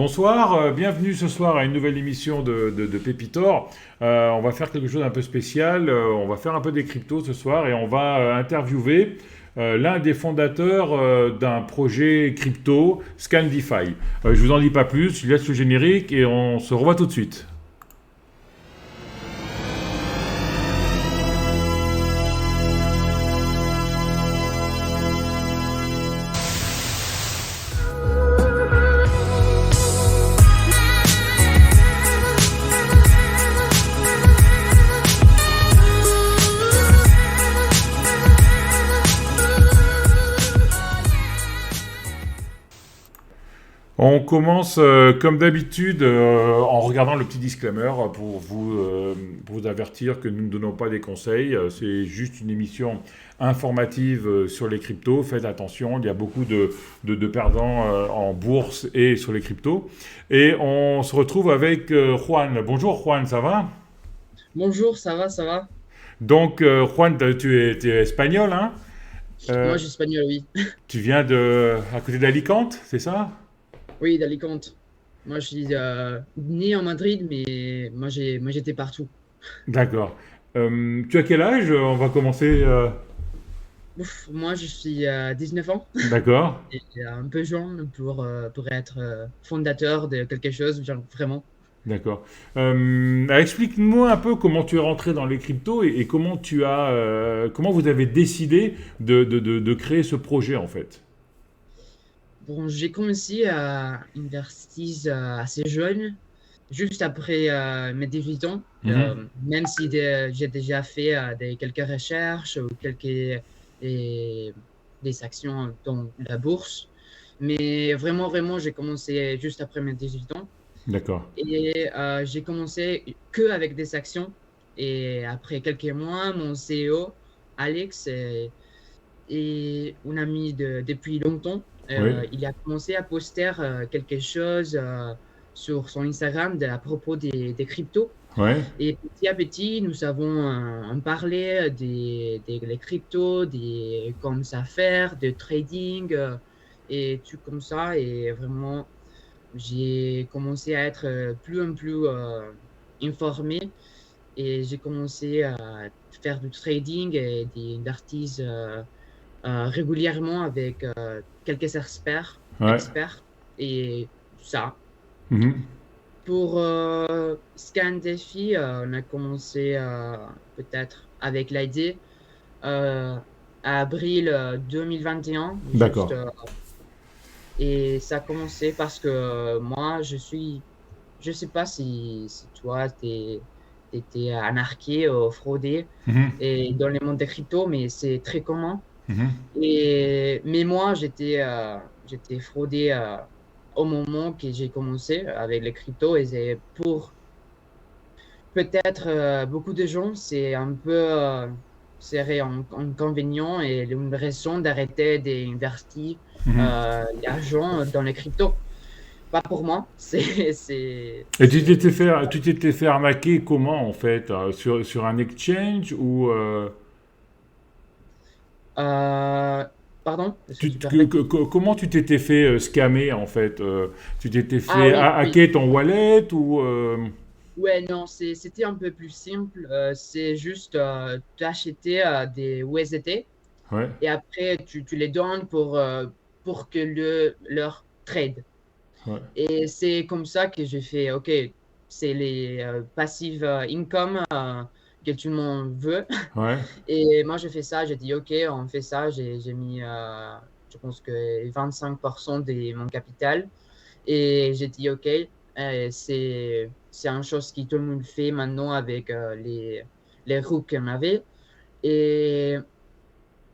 Bonsoir, bienvenue ce soir à une nouvelle émission de Pépitor. On va faire quelque chose d'un peu spécial, on va faire un peu des cryptos ce soir et on va interviewer l'un des fondateurs d'un projet crypto, Scandify. Je vous en dis pas plus, je laisse le générique et on se revoit tout de suite. On commence comme d'habitude en regardant le petit disclaimer pour vous avertir que nous ne donnons pas des conseils. C'est juste une émission informative sur les cryptos. Faites attention, il y a beaucoup de perdants en bourse et sur les cryptos. Et on se retrouve avec Juan. Bonjour Juan, ça va? Bonjour, ça va, ça va? Donc Juan, tu es espagnol, hein? Euh, Moi, je suis espagnol, oui. Tu viens à côté d'Alicante, c'est ça? Oui, d'Alicante. Moi, je suis né en Madrid, mais moi, j'étais partout. D'accord. Tu as quel âge? On va commencer. Ouf, moi, je suis 19 ans D'accord, et un peu jeune pour être fondateur de quelque chose, genre, vraiment. d'accord. Explique-moi un peu comment tu es rentré dans les cryptos et comment vous avez décidé de créer ce projet en fait. Bon, j'ai commencé à investir assez jeune, juste après mes 18 ans, Mhm. même si j'ai déjà fait quelques recherches ou et- des actions dans la bourse. Mais vraiment, vraiment, j'ai commencé juste après mes 18 ans. D'accord. Et j'ai commencé que avec des actions. Et après quelques mois, mon CEO, Alex, et un ami depuis longtemps, Oui. il a commencé à poster quelque chose sur son Instagram à propos des cryptos. Ouais. Et petit à petit, nous avons en parlé des cryptos, comme ça faire, de trading et tout comme ça. Et vraiment, j'ai commencé à être plus en plus informé et j'ai commencé à faire du trading et des artistes régulièrement avec quelques Ouais. experts et ça. Mhm. Pour Scan Défi, on a commencé peut-être avec l'idée euh, à avril 2021, juste, D'accord. et ça a commencé parce que moi, je sais pas si toi, t'étais anarqué ou fraudé Mhm. et dans le monde des cryptos, mais c'est très commun. Mhm. Mais moi, j'étais fraudé au moment que j'ai commencé avec les cryptos et c'est pour peut-être beaucoup de gens, c'est un peu serait un inconvénient et une raison d'arrêter d'investir Mhm. l'argent dans les cryptos. Pas pour moi, Et c'est pas. tu t'étais fait arnaquer comment en fait? Sur un exchange ou Euh, Pardon, est-ce que tu peux répéter? comment tu t'étais fait scammer en fait? Tu t'étais Ah fait oui, oui. hacker ton wallet ou Ouais, non, c'était un peu plus simple. C'est juste t'acheter des USDT Ouais. et après tu les donnes pour que leur trade. Ouais. Et c'est comme ça que j'ai fait, OK, c'est les passive income que tout le monde veut. Ouais. Et moi, j'ai fait ça, j'ai dit, OK, on fait ça. J'ai mis, je pense que 25% de mon capital. Et j'ai dit, OK, c'est une chose que tout le monde fait maintenant avec les roues qu'on avait. Et,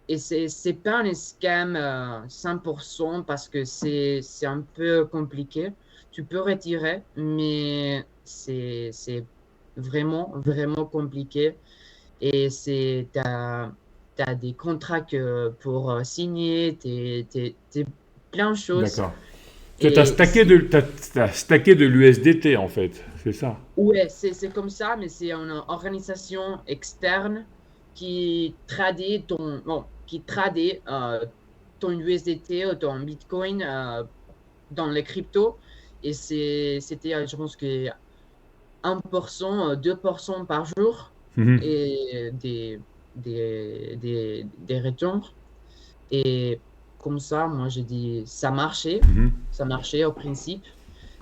et c'est pas un scam 100% parce que c'est un peu compliqué. Tu peux retirer, mais c'est vraiment, vraiment compliqué. Et t'as des contrats pour signer, t'es plein de choses. D'accord. Et T'as stacké de l'USDT en fait, c'est ça. ouais, c'est comme ça, mais c'est une organisation externe qui tradait ton USDT ou ton Bitcoin dans les cryptos Et c'était, je pense que 1%, 2% par jour Mhm. et des retours. Et comme ça, moi, j'ai dit, Mhm. ça marchait au principe.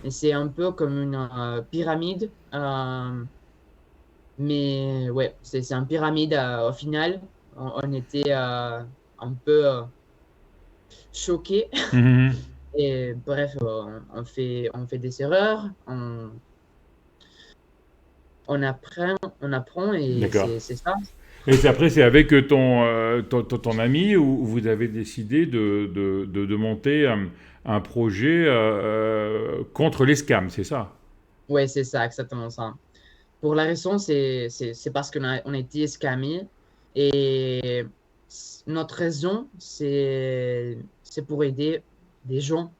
Et c'est un peu comme une pyramide. Mais ouais, c'est une pyramide au final. On était un peu choqués. Mhm. Et bref, on fait des erreurs, on apprend et D'accord. c'est ça. Et après, c'est avec ton ami où vous avez décidé de monter un projet contre les scams, c'est ça? Ouais, c'est ça, exactement ça. Pour la raison, c'est parce on a été scammé et notre raison, c'est pour aider des gens,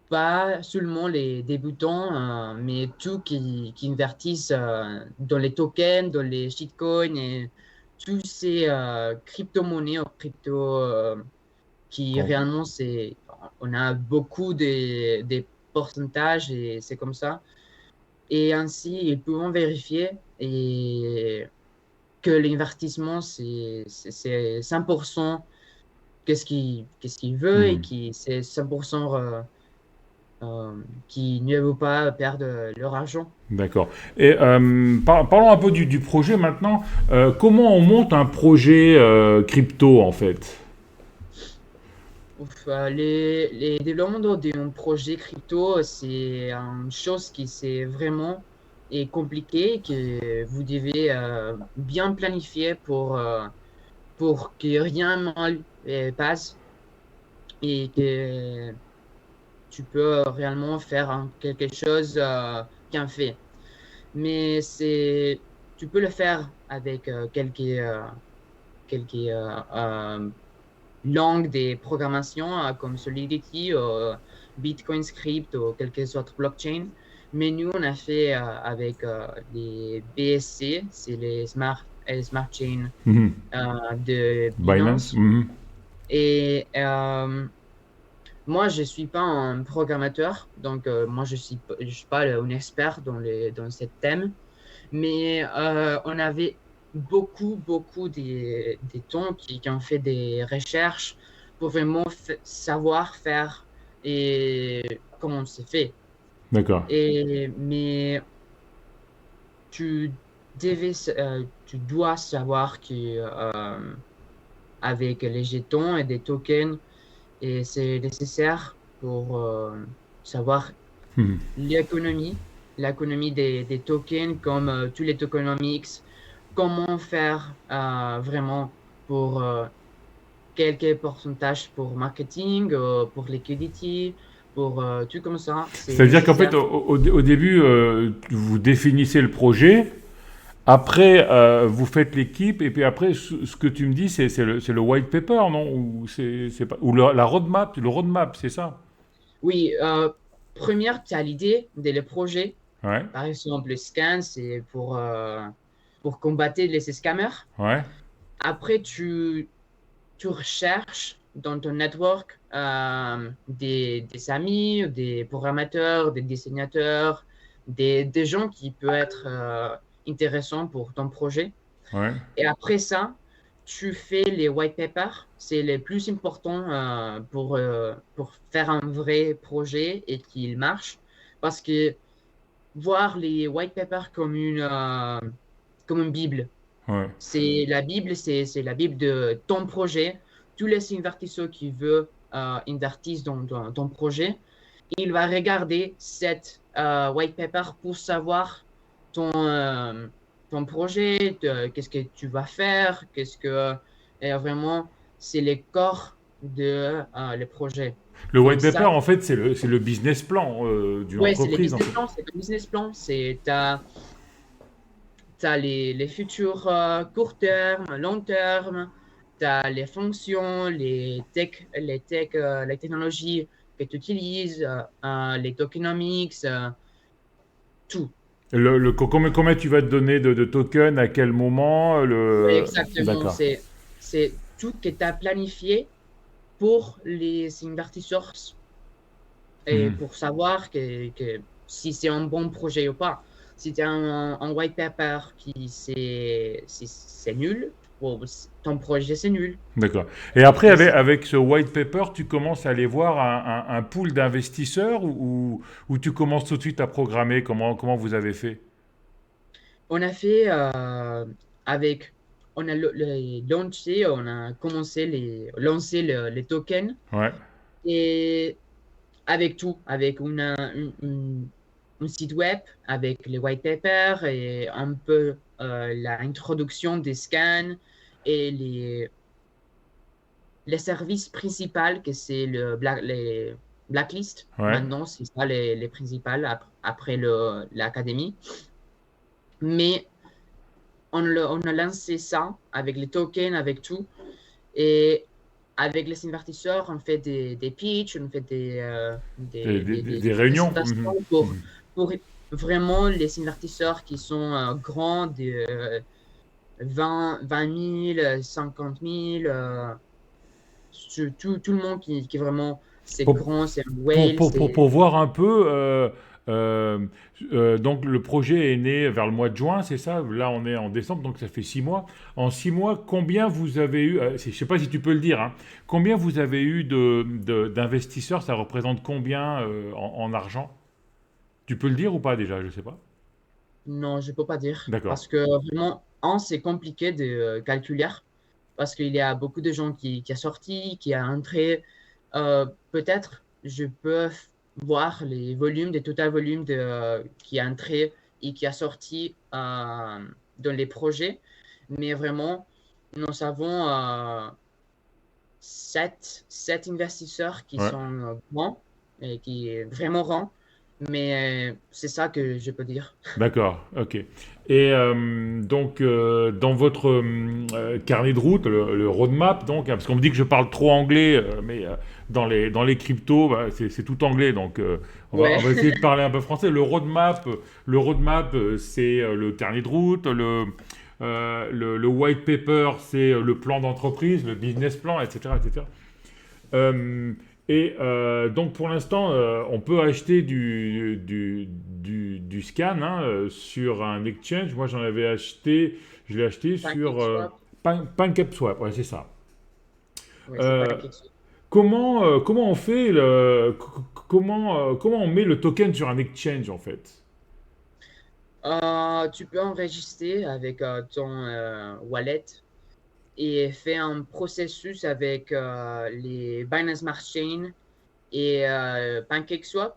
pas seulement les débutants, mais tous qui investissent dans les tokens, dans les shitcoins et tous ces crypto-monnaies ou crypto qui Com- réellement, on a beaucoup des pourcentages et c'est comme ça. Et ainsi, ils pourront vérifier et que l'investissement, c'est 100% qu'est-ce qu'il veut et Mhm. qui c'est 100% qui ne veut pas perdre leur argent. D'accord. Et parlons un peu du projet maintenant. Comment on monte un projet crypto en fait? Ouf, les développements d'un projet crypto, c'est une chose qui c'est vraiment et compliqué, que vous devez bien planifier pour que rien mal passe et que tu peux réellement faire quelque chose bien fait. Mais tu peux le faire avec quelques langues de programmation comme Solidity, ou Bitcoin Script ou quelques autres blockchains. Mais nous, on a fait avec les BSC, c'est les Smart Chain Mhm. de Binance? Binance. Mhm. Et moi, je suis pas un programmateur, donc moi, je suis pas un expert dans ce thème, mais on avait beaucoup des temps qui ont fait des recherches pour vraiment savoir faire et comment c'est fait. D'accord. Mais tu tu dois savoir que avec les jetons et des tokens, et c'est nécessaire pour savoir Mhm. l'économie, l'économie des tokens comme tous les tokenomics, comment faire vraiment pour quelques pourcentages pour marketing, pour liquidity, pour tout comme ça, c'est C'est-à-dire qu'en nécessaire. fait, au début, vous définissez le projet. Après, vous faites l'équipe, et puis après, ce que tu me dis, c'est le white paper, non? Ou c'est pas, ou la roadmap, le roadmap, c'est ça? Oui, première, tu as l'idée des projets. Ouais, Par exemple, le scan, c'est pour combattre les scammers. ouais, Après, tu recherches dans ton network des amis, des programmateurs, des dessinateurs, des gens qui peuvent être intéressants pour ton projet. ouais. Et après ça, tu fais les white papers. C'est les plus importants pour faire un vrai projet et qu'il marche. Parce que voir les white papers comme une Bible, Ouais. c'est la Bible de ton projet. Tous les investisseurs qui veulent investir dans ton projet, il va regarder cette white paper pour savoir ton, ton projet, qu'est-ce que tu vas faire, vraiment, c'est le corps de le projet. Le Comme white paper, ça, en fait, c'est le business plan d'une ouais, c'est les entreprise, en business fait. plans, c'est le business plan, t'as les futurs court terme, long terme, tu as les fonctions, les technologies que tu utilises, les tokenomics, tout. Combien tu vas te donner de tokens, à quel moment, Oui, exactement. D'accord. C'est tout que tu as planifié pour les investisseurs et Mhm. pour savoir que si c'est un bon projet ou pas. Si tu as un white paper qui c'est nul, bon, ton projet c'est nul. D'accord. Et après, Et si avec ce white paper, tu commences à aller voir un pool d'investisseurs ou tu commences tout de suite à programmer? Comment vous avez fait? on a fait avec, on a lancé, on a commencé lancer les tokens Ouais, et avec tout, avec un site web, avec les white papers et un peu l'introduction des scans et les services principaux, que c'est les blacklist. ouais. Maintenant, c'est ça les principales après l'académie. Mais on a lancé ça avec les tokens, avec tout. Et avec les investisseurs, on fait des pitchs, on fait Des réunions? présentations Mhm. Mhm. pour vraiment les investisseurs qui sont grands, de 20 000, 50 000, tout le monde qui vraiment, c'est Pour, grand, c'est un whale, pour c'est... voir un peu, euh, donc le projet est né vers le mois de juin, c'est ça? Là, on est en décembre, donc ça fait 6 mois. En 6 mois, combien vous avez eu, je ne sais pas si tu peux le dire, hein, combien vous avez eu d'investisseurs? Ça représente combien en argent? Tu peux le dire ou pas déjà? Je ne sais pas. Non, je peux pas dire. D'accord. Parce que vraiment, c'est compliqué de calculer. Parce qu'il y a beaucoup de gens qui a sorti, qui a entré. Peut-être je peux voir les volumes, les total volumes qui a entré et qui a sorti dans les projets. Mais vraiment, nous avons sept investisseurs qui Ouais. sont bons et qui est vraiment grands. Mais c'est ça que je peux dire. D'accord, ok. Et donc, dans votre carnet de route, le roadmap, donc, hein, parce qu'on me dit que je parle trop anglais, mais dans les cryptos, bah, c'est tout anglais, donc Ouais. on va essayer de parler un peu français. Le roadmap, c'est le carnet de route, le white paper, c'est le plan d'entreprise, le business plan, etc., etc. Euh, donc pour l'instant, on peut acheter du scan hein, sur un exchange. Moi j'en avais acheté, je l'ai acheté sur PancakeSwap, PancakeSwap, ouais, c'est ça. ouais, c'est Euh, PancakeSwap. comment on fait comment on met le token sur un exchange en fait? Tu peux enregistrer avec ton wallet et faire un processus avec les Binance Smart Chain et PancakeSwap.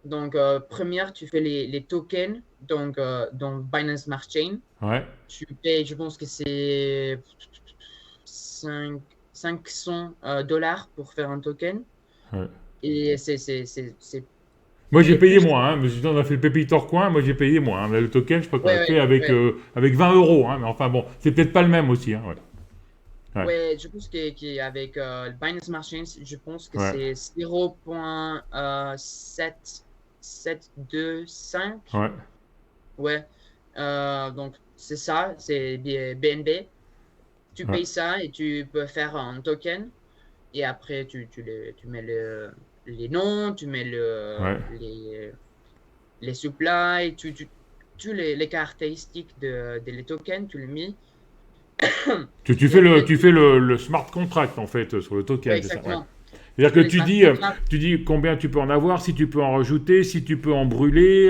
Donc, première, tu fais les tokens donc, dans Binance Smart Chain. Ouais, Tu payes, je pense que c'est 500 dollars pour faire un token. ouais. Et Moi j'ai c'est payé plus. moins, hein, mais on a fait le Pépito Coin, moi j'ai payé moins, hein. Mais le token, je crois qu'on Ouais, l'a fait ouais, avec, ouais. avec 20 euros, hein, mais enfin bon, c'est peut-être pas le même aussi. Hein, ouais. Ouais, Ouais, je pense qu'avec le Binance Smart Chain, je pense que ouais, c'est 0.725. ouais. Ouais. Donc, c'est ça, c'est BNB. Tu Ouais. payes ça et tu peux faire un token. Et après, tu mets les noms, tu mets Ouais. les supplies, les caractéristiques les tokens, tu les mets. Tu Et fais après, le smart contract en fait sur le ouais, token, c'est ça. Ouais. exactement. C'est-à-dire Tu que fais les smart contracts. tu dis combien tu peux en avoir, si tu peux en rajouter, si tu peux en brûler,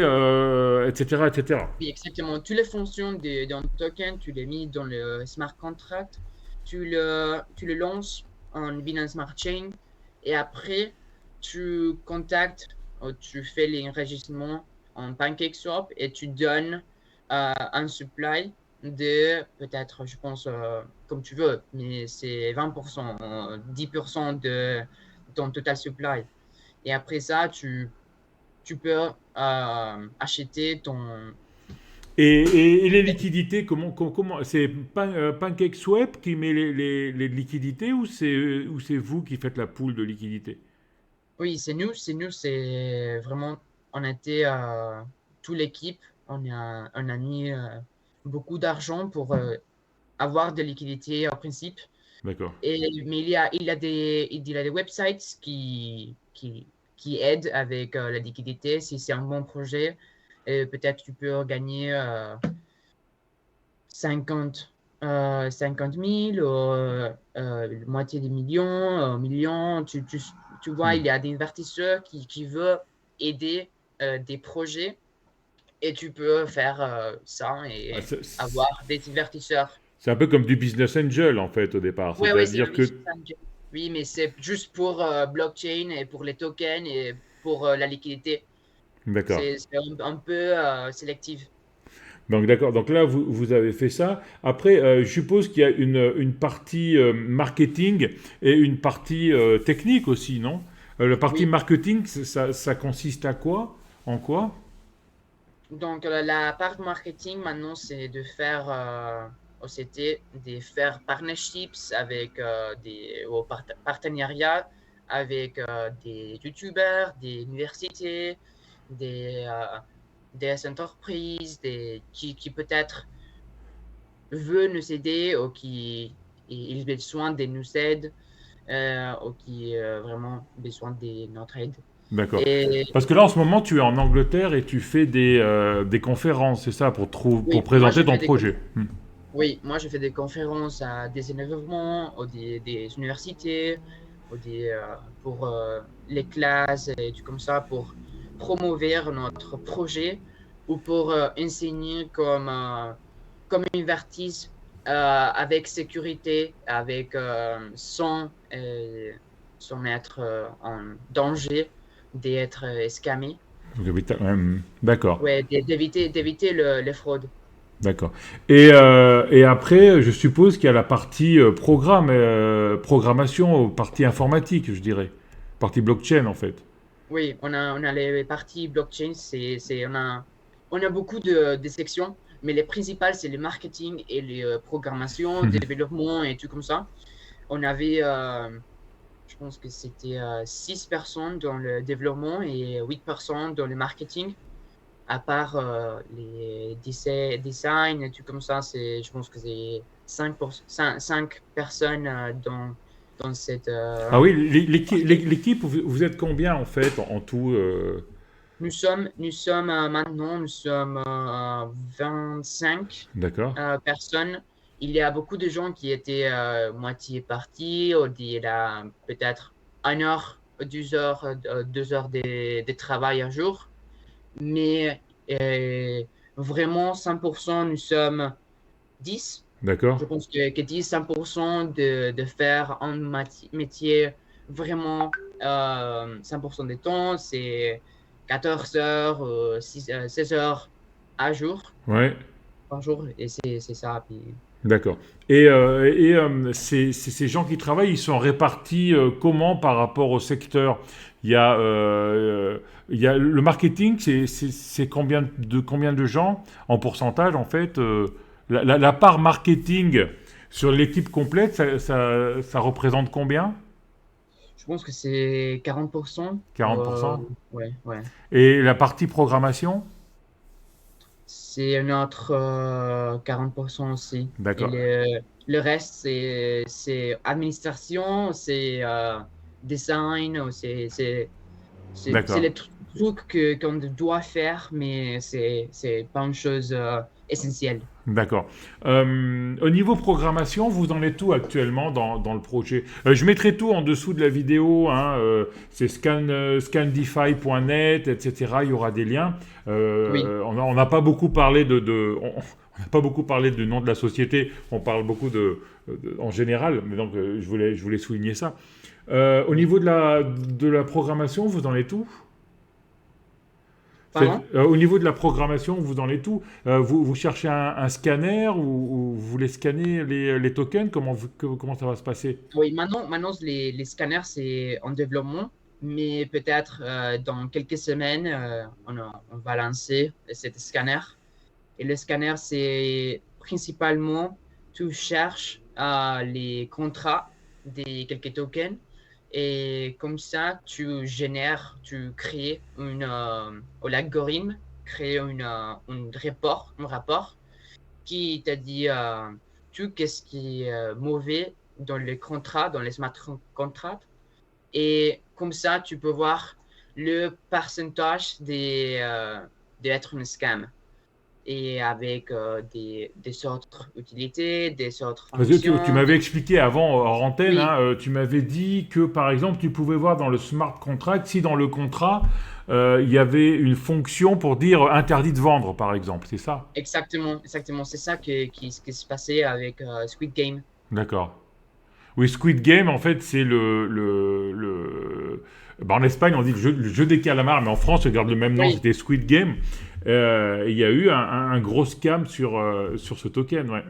etc., etc. Oui, exactement. Toutes les fonctions d'un token, tu les mets dans le smart contract, tu le lances en Binance Smart Chain et après, tu contactes, tu fais l'enregistrement en PancakeSwap et tu donnes un supply de peut-être, je pense, comme tu veux, mais c'est 20%, 10% de ton total supply. Et après ça, tu peux acheter ton... Et les liquidités, comment c'est PancakeSwap qui met les liquidités ou c'est vous qui faites la pool de liquidités? Oui, c'est vraiment, on était toute l'équipe, on a mis beaucoup d'argent pour avoir de liquidités en principe. D'accord. Mais il y a des websites qui aide avec la liquidité. Si c'est un bon projet, peut-être tu peux gagner 50, 50 000 ou moitié des millions, millions. Tu vois, Hmm. il y a des investisseurs qui veulent aider des projets et tu peux faire ça Ah, et avoir des investisseurs. c'est un peu comme du business angel en fait au départ. Oui, oui, c'est un C'est-à-dire que... business angel. Oui, mais c'est juste pour blockchain et pour les tokens et pour la liquidité. D'accord. C'est un peu sélectif. Donc d'accord. Donc là, vous avez fait ça. Après, je suppose qu'il y a une partie marketing et une partie technique aussi, non? La partie Oui. marketing, ça consiste à quoi? En quoi? Donc, la part marketing maintenant, c'est de faire OCT, de faire partnerships avec partenariats avec des YouTubers, des universités, des, euh, des entreprises, qui peut-être veulent nous aider ou qui ils ont besoin de nous aider ou qui vraiment besoin de notre aide. D'accord. Et Parce que là, en ce moment, tu es en Angleterre et tu fais des conférences, c'est ça, pour oui, moi, je présenter ton fais des projet. Hmm. Oui, moi je fais des conférences à des événements, ou des universités, ou pour les classes et tout comme ça, pour promouvoir notre projet ou pour enseigner comme une vertise avec sécurité, avec sans être en danger d'être scamé. D'accord. Ouais, d'éviter les fraudes. D'accord. Et après, je suppose qu'il y a la partie programmation, partie informatique, je dirais. Partie blockchain, en fait. Oui, on a les parties blockchain, on a beaucoup de sections, mais les principales, c'est le marketing et les programmations, Mhm. développement et tout comme ça. On avait, je pense que c'était 6 personnes dans le développement et 8 personnes dans le marketing. À part les design et tout comme ça, je pense que c'est 5 personnes dans cette, Ah oui, partie. l'équipe, vous êtes combien, en fait, en tout Nous sommes 25 D'accord. personnes. Il y a beaucoup de gens qui étaient moitié partis, ou il a peut-être 1 heure, 2 heures, 2 heures de travail un jour. Mais vraiment, 100%, nous sommes 10. D'accord. Je pense que 10-100% de faire un métier vraiment 100% du temps, c'est 14 heures, 16 heures à jour, Ouais. par jour, et c'est ça. Puis, D'accord. Ces gens qui travaillent, ils sont répartis comment par rapport au secteur? Il y a, il y a le marketing, c'est combien de gens en pourcentage en fait la part marketing sur l'équipe complète, ça représente combien? je pense que c'est 40%. 40%. Ouais, ouais. Et la partie programmation? C'est un autre 40% aussi. Et D'accord. le reste, c'est administration, c'est design, ou c'est D'accord. les trucs qu'on doit faire, mais c'est pas une chose essentielle. D'accord. Au niveau programmation, vous en êtes où actuellement dans le projet? Je mettrai tout en dessous de la vidéo, hein, c'est scandify.net, etc. Il y aura des liens. Oui, On n'a pas beaucoup parlé on n'a pas beaucoup parlé du nom de la société, on parle beaucoup en général, mais donc je voulais souligner ça. Au oui. niveau de la programmation, vous en êtes où? Pardon? Au niveau de la programmation, vous en êtes où? Vous cherchez un scanner ou vous voulez scanner les tokens? Comment ça va se passer? Oui, maintenant les scanners, c'est en développement, mais peut-être dans quelques semaines, on va lancer cet scanner. Et le scanner, c'est principalement, tu cherches les contrats des quelques tokens et comme ça, tu crées l'algorithme crée un rapport qui t'a dit tout qu'est-ce qui est mauvais dans les contrats, dans les smart contracts. Et comme ça, tu peux voir le pourcentage d'être une scam. Et avec des autres utilités, des autres Parce que tu fonctions. m'avais expliqué avant, hors antenne, Oui, hein, tu m'avais dit que, par exemple, tu pouvais voir dans le smart contract si dans le contrat, il y avait une fonction pour dire interdit de vendre, par exemple. C'est ça? exactement, exactement. C'est ça qui se passait avec Squid Game. D'accord. Oui, Squid Game, en fait, c'est bah, en Espagne, on dit le jeu des calamars, mais en France, je garde le même nom, Oui, c'était Squid Game. Il y a eu un gros scam sur ce token, ouais.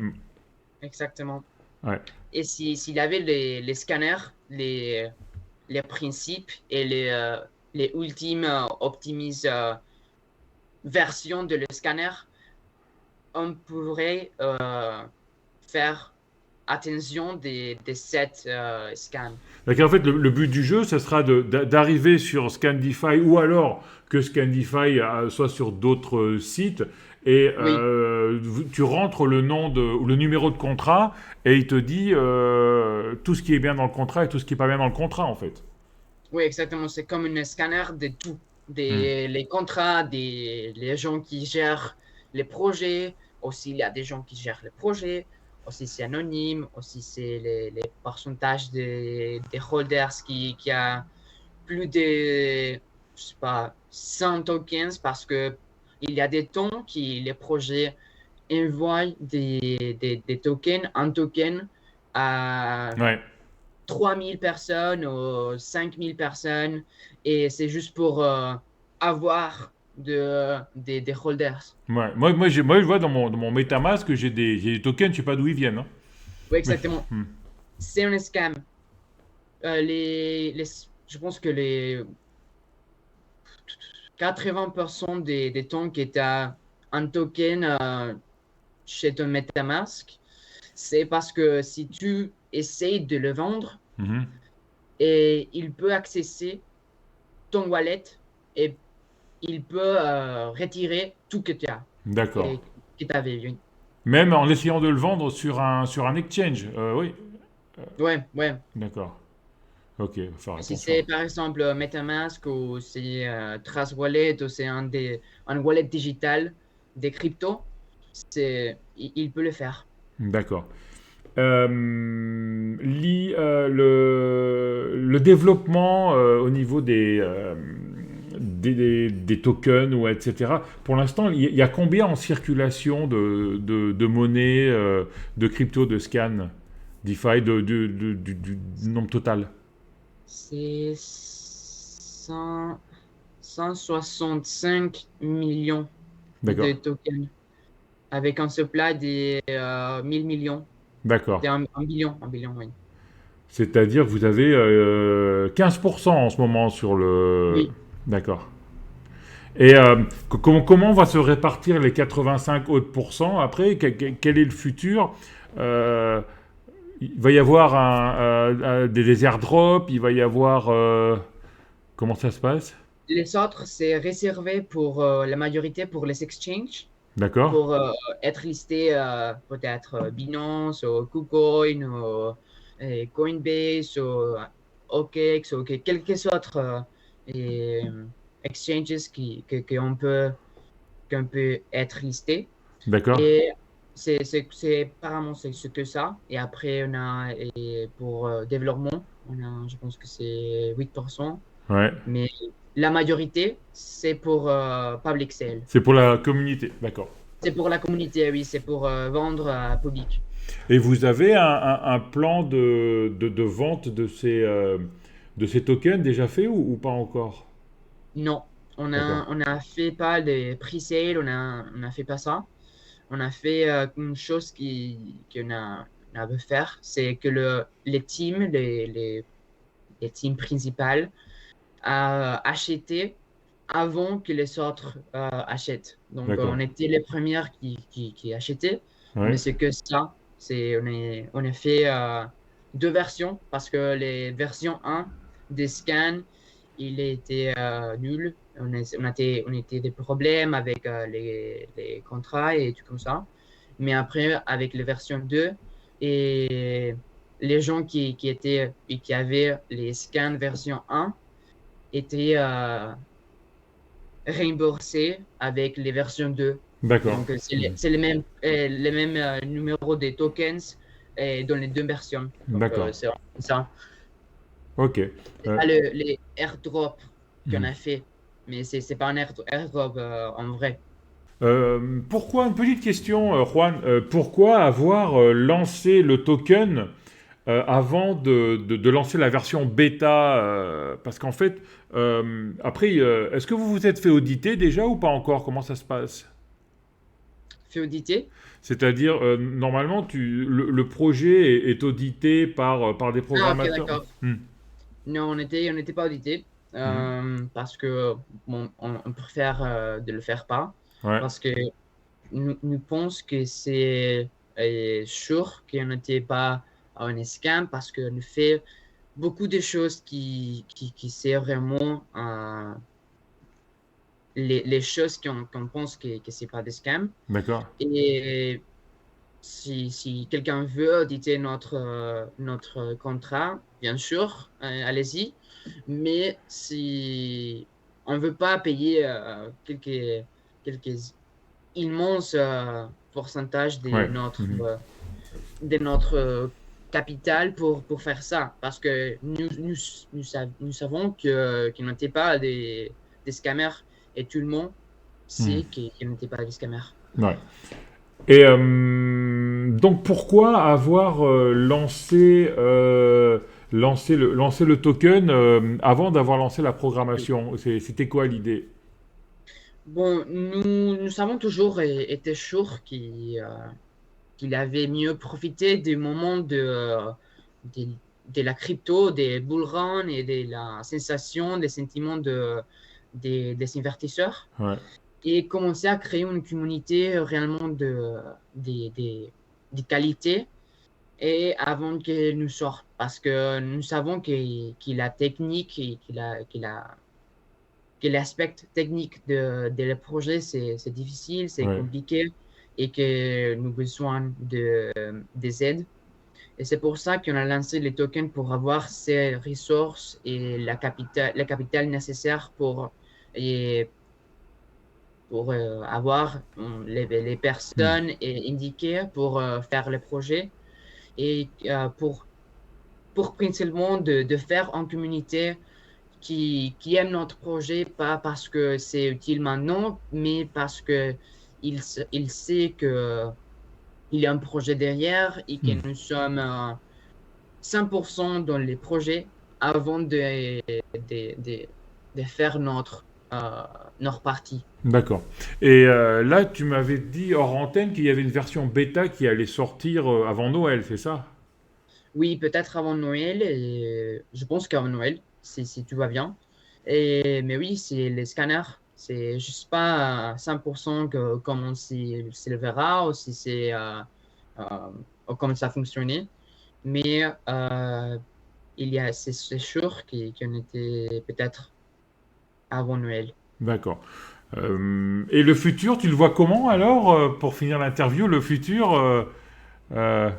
exactement. Ouais. Et s'il avait les scanners, les principes et les ultimes optimisées versions de le scanner, on pourrait faire attention des 7 scans. Donc en fait, le but du jeu, ce sera d'arriver sur Scandify ou alors que Scandify soit sur d'autres sites et Oui, tu rentres le nom ou le numéro de contrat et il te dit tout ce qui est bien dans le contrat et tout ce qui est pas bien dans le contrat en fait. oui, exactement. C'est comme un scanner de tout. Hmm. Les contrats, les gens qui gèrent les projets. Aussi, il y a des gens qui gèrent les projets. Aussi, c'est anonyme. Aussi, c'est les pourcentages des holders qui a plus de, je sais pas, 100 tokens parce que il y a des temps qui les projets envoient des tokens, un token à Ouais. 3000 personnes ou 5000 personnes et c'est juste pour avoir des holders. Ouais. Moi, je vois dans mon MetaMask que j'ai des tokens, je sais pas d'où ils viennent, hein. Oui, Mais, exactement. hmm. C'est un scam. Je pense que les 80% des temps qui est à un token chez ton MetaMask, c'est parce que si tu essayes de le vendre, Mhm. et il peut accéder ton wallet et il peut retirer tout que tu as D'accord. et que tu avais. Oui. Même en essayant de le vendre sur un exchange. Oui. Ouais, ouais. D'accord. Ok, faut faire Si attention. c'est par exemple MetaMask ou c'est Trust Wallet ou c'est un wallet digital des cryptos, il peut le faire. D'accord. Le développement au niveau des tokens ou etc. Pour l'instant, il y a combien en circulation de monnaie, de crypto, de scan, DeFi, du nombre total? C'est 165 millions de D'accord. tokens avec un supply de 1000 millions. D'accord. C'est un billion, oui. C'est-à-dire que vous avez 15% en ce moment sur le... Oui, D'accord. Et comment va se répartir les 85 autres pourcents après? Quel est le futur? Euh, il va y avoir des airdrops, il va y avoir... comment ça se passe? les autres, c'est réservé pour la majorité pour les exchanges, D'accord? pour être listé peut-être Binance ou KuCoin ou Coinbase ou OKX ou quelques autres et, exchanges qu'on peut être listé. D'accord? Et apparemment, c'est ce que ça. Et après, on a, et pour développement, je pense que c'est 8%. Ouais. Mais la majorité, c'est pour public sale. C'est pour la communauté. D'accord. C'est pour la communauté, oui, c'est pour vendre à public. Et vous avez un plan de vente de ces tokens déjà fait ou pas encore? Non, D'accord. on a fait pas les pre-sale, on a fait pas ça. On a fait une chose on a veut faire, c'est que les teams, les teams principales, acheté avant que les autres achètent. Donc, D'accord. on était les premières qui achetaient, mais Ouais. c'est que ça. On a fait deux versions parce que les versions 1 des scans, il était nul. On était des problèmes avec les contrats et tout comme ça. Mais après, avec les versions 2 et les gens qui avaient les scans version 1, étaient remboursés avec les versions 2. D'accord. Donc, c'est les mêmes numéros des tokens dans les deux versions. Donc, D'accord. c'est ça. Ok. C'est Euh, pas les airdrops qu'on mhm. a fait, mais c'est pas un airdrop en vrai. Pourquoi, une petite question, Juan, pourquoi avoir lancé le token avant de lancer la version bêta parce qu'en fait, après, est-ce que vous vous êtes fait auditer déjà ou pas encore? Comment ça se passe? Féodité? C'est-à-dire, normalement, le projet est audité par des Ah, ok, programmateurs. d'accord. Hmm, Non, on n'était pas audité hmm, parce que bon, on préfère de le faire pas ouais, parce que nous pensons que c'est sûr qu'on n'était pas un scam parce qu'on fait beaucoup de choses qui c'est vraiment les choses qu'on pense que c'est pas des scams. d'accord. Et si quelqu'un veut auditer notre contrat, bien sûr, allez-y. Mais si on ne veut pas payer quelques immenses pourcentages Ouais. Mhm. de notre capital pour faire ça, parce que nous savons qu'ils n'étaient pas des scammers et tout le monde Hmm, sait qu'ils n'étaient pas des scammers. ouais. Et donc pourquoi avoir lancé le token avant d'avoir lancé la programmation? C'était quoi l'idée? Bon, nous avons toujours été sûrs qu'il avait mieux profité des moments de, de la crypto, des bull run et de la sensation, des sentiments des investisseurs Ouais. et commencer à créer une communauté réellement de, de, de qualité et avant qu'il nous sorte. Parce que nous savons qu'il a technique et que l'aspect technique de le projet, c'est difficile, c'est Ouais. compliqué et que nous avons besoin des aides. Et c'est pour ça qu'on a lancé les tokens pour avoir ces ressources et la capital nécessaire et pour avoir les Hmm. personnes indiquées pour faire le projet et pour principalement de faire en communauté qui aime notre projet, pas parce que c'est utile maintenant, mais parce que il sait que il y a un projet derrière et Hmm. que nous sommes 100% dans les projets avant de faire notre partie. D'accord. Et là, tu m'avais dit hors antenne qu'il y avait une version bêta qui allait sortir avant Noël, c'est ça? Oui, peut-être avant Noël, et je pense qu'avant Noël, si tout va bien. Mais oui, c'est les scanners. C'est juste pas 100% comme s'il le verra ou si euh, ou comment ça fonctionnait. Mais c'est sûr qu'on était peut-être avant Noël. D'accord. Et le futur, tu le vois comment alors, pour finir l'interview, le futur euh,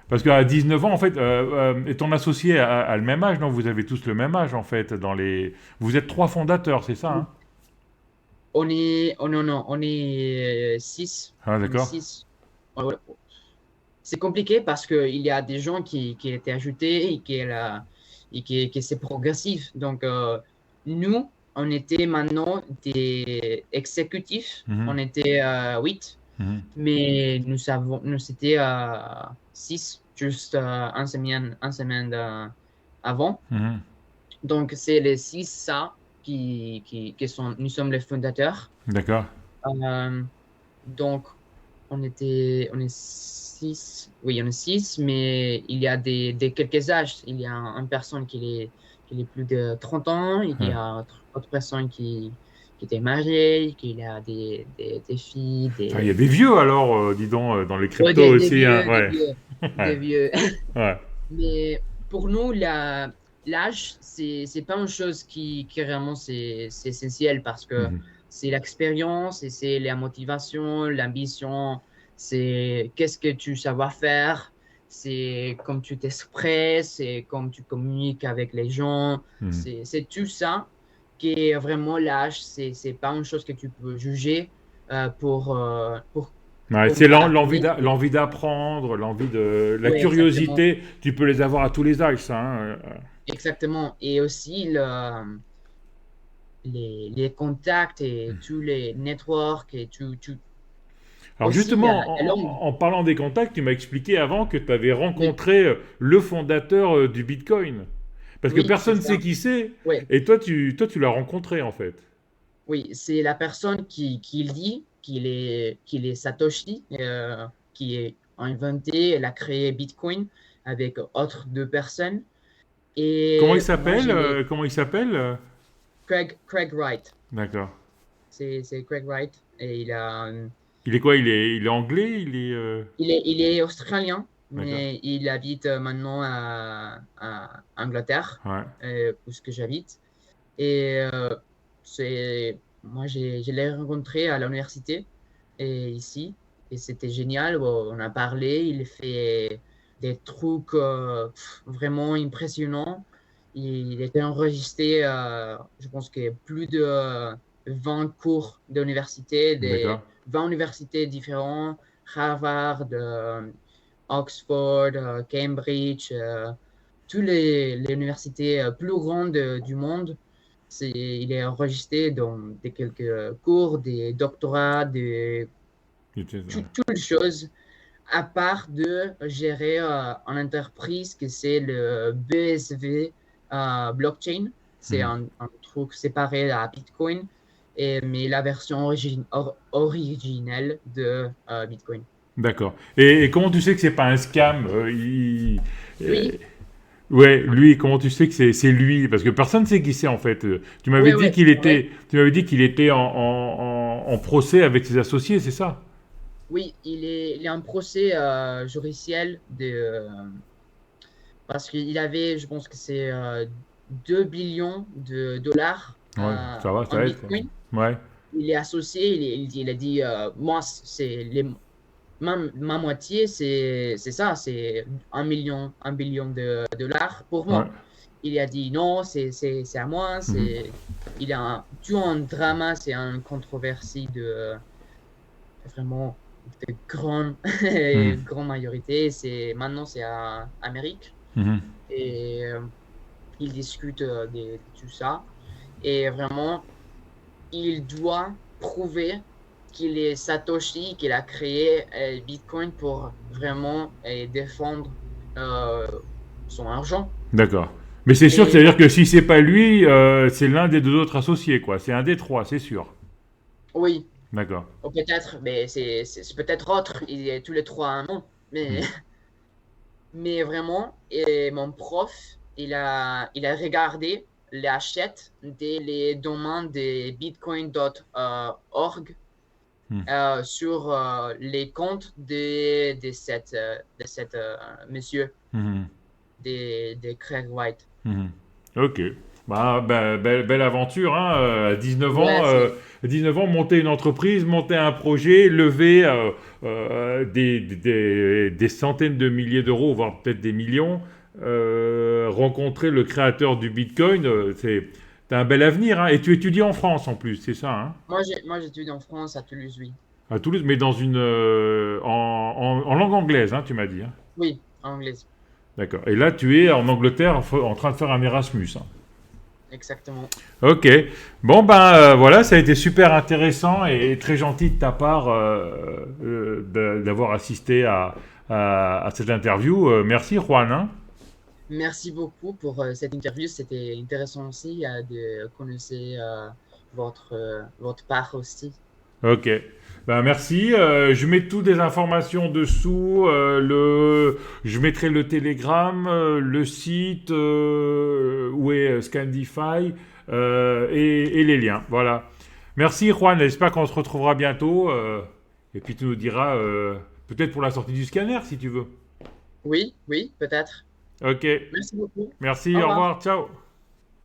parce qu'à 19 ans, en fait, et ton associé a le même âge, non? Vous avez tous le même âge, en fait, dans les... Vous êtes trois fondateurs, c'est ça, hein? Non, non, on est six. Ah, On est d'accord. six. Ouais, c'est compliqué parce qu'il y a des gens qui étaient ajoutés et que c'est progressif. Donc, nous, on était maintenant des exécutifs. Mhm, On était 8, mhm, mais nous étions 6 juste un semaine avant. mhm. Donc, c'est les 6 ça qui sont, nous sommes les fondateurs. D'accord. Euh, donc, on est six, oui, on est six, mais il y a des quelques âges. Il y a une personne qui est plus de 30 ans, et il y Ouais. a autre personne qui était mariée, qui a des filles, Ah, il y a des vieux, alors, dis donc, dans les ouais, cryptos des aussi, hein? vieux, des Ouais. vieux, des Ouais. vieux. Ouais. Mais pour nous, l'âge, c'est pas une chose qui vraiment c'est essentiel parce que Mhm, c'est l'expérience et c'est la motivation, l'ambition, c'est qu'est-ce que tu savoir faire, c'est comme tu t'expresses, c'est comme tu communiques avec les gens, mhm. c'est tout ça. qui est vraiment l'âge, c'est pas une chose que tu peux juger pour Ouais, c'est comparer. l'envie d'apprendre, la Oui, exactement. curiosité. Tu peux les avoir à tous les âges, ça, hein. Exactement. Et aussi les contacts et tous les networks et Alors aussi la justement, langue. en parlant des contacts, tu m'as expliqué avant que tu avais Oui, rencontré le fondateur du Bitcoin. Parce que oui, c'est personne ne ça. sait qui c'est, Oui, et toi, tu l'as rencontré en fait. oui, c'est la personne qui dit qu'il est Satoshi, qui a inventé, elle a créé Bitcoin avec autres deux personnes. Comment il Et moi, s'appelle Comment il s'appelle Craig Wright. D'accord. C'est Craig Wright. Et Il est quoi? Il est anglais? il est australien, D'accord. mais il habite maintenant à Angleterre, Ouais. où ce que j'habite. Et moi, je l'ai rencontré à l'université et ici, et c'était génial. Bon, on a parlé, il fait des trucs vraiment impressionnants. Il était enregistré, je pense que plus de 20 cours d'université, D'accord. des 20 universités différentes, Harvard, Oxford, Cambridge, toutes les universités plus grandes du monde. Il est enregistré dans des quelques cours, des doctorats, toutes les choses, à part de gérer une entreprise que c'est le BSV blockchain. C'est Mhm. un truc séparé à Bitcoin, mais la version originelle de Bitcoin. D'accord. Et comment tu sais que c'est pas un scam euh, Lui, Ouais, lui, comment tu sais que c'est lui? Parce que personne ne sait qui c'est en fait. Tu m'avais oui, dit oui, qu'il c'est vrai. était, tu m'avais dit qu'il était en procès avec ses associés, c'est ça? Oui, il est en procès judiciaire parce qu'il avait, je pense que c'est 2 billions de dollars Ouais, ça va, en ça aide quoi. Bitcoin. Ouais. Il est associé, il a dit, moi, ma moitié, c'est ça, c'est 1 billion de dollars pour Ouais. moi. Il a dit non, c'est à moi, Mhm. il a tout un drama, c'est une controversie de vraiment de grande, Mhm. grande majorité. Maintenant, c'est à Amérique Mhm. et il discute de tout ça. Et vraiment, il doit prouver qu'il est Satoshi, qu'il a créé Bitcoin pour vraiment défendre euh, son argent. D'accord. Mais c'est sûr que Et ça veut dire que si c'est pas lui, c'est l'un des deux autres associés quoi. C'est un des trois, c'est sûr. oui, D'accord. ou peut-être, mais c'est peut-être autre, il est tous les trois un nom. Mais, Mhm. mais vraiment, et mon prof, il a regardé les achètes des les domaines de bitcoin.org Mhm. sur les comptes de cette monsieur, Mhm. de Craig White. Mhm. Ok. Belle aventure, hein. À 19 Ouais, ans, 19 ans, monter une entreprise, monter un projet, lever des centaines de milliers d'euros, voire peut-être des millions, rencontrer le créateur du Bitcoin, t'as un bel avenir, hein. Et tu étudies en France en plus, c'est ça, hein? moi j'étudie en France, à Toulouse, oui. À Toulouse, mais en langue anglaise, hein, tu m'as dit, hein. Oui, en anglais, D'accord. Et là, tu es en Angleterre en train de faire un Erasmus, hein. exactement. Ok. Bon, voilà, ça a été super intéressant et très gentil de ta part d'avoir assisté à cette interview. Merci, Juan, hein. Merci beaucoup pour cette interview. C'était intéressant aussi de connaître votre part aussi. Ok. Ben, merci. Je mets toutes les informations dessous. Je mettrai le Telegram, le site où est Scandify et les liens. Voilà. Merci, Juan. J'espère qu'on se retrouvera bientôt. Et puis tu nous diras peut-être pour la sortie du scanner si tu veux. Oui, oui, peut-être. Ok. Merci beaucoup. Merci. Au Au revoir. revoir. Ciao.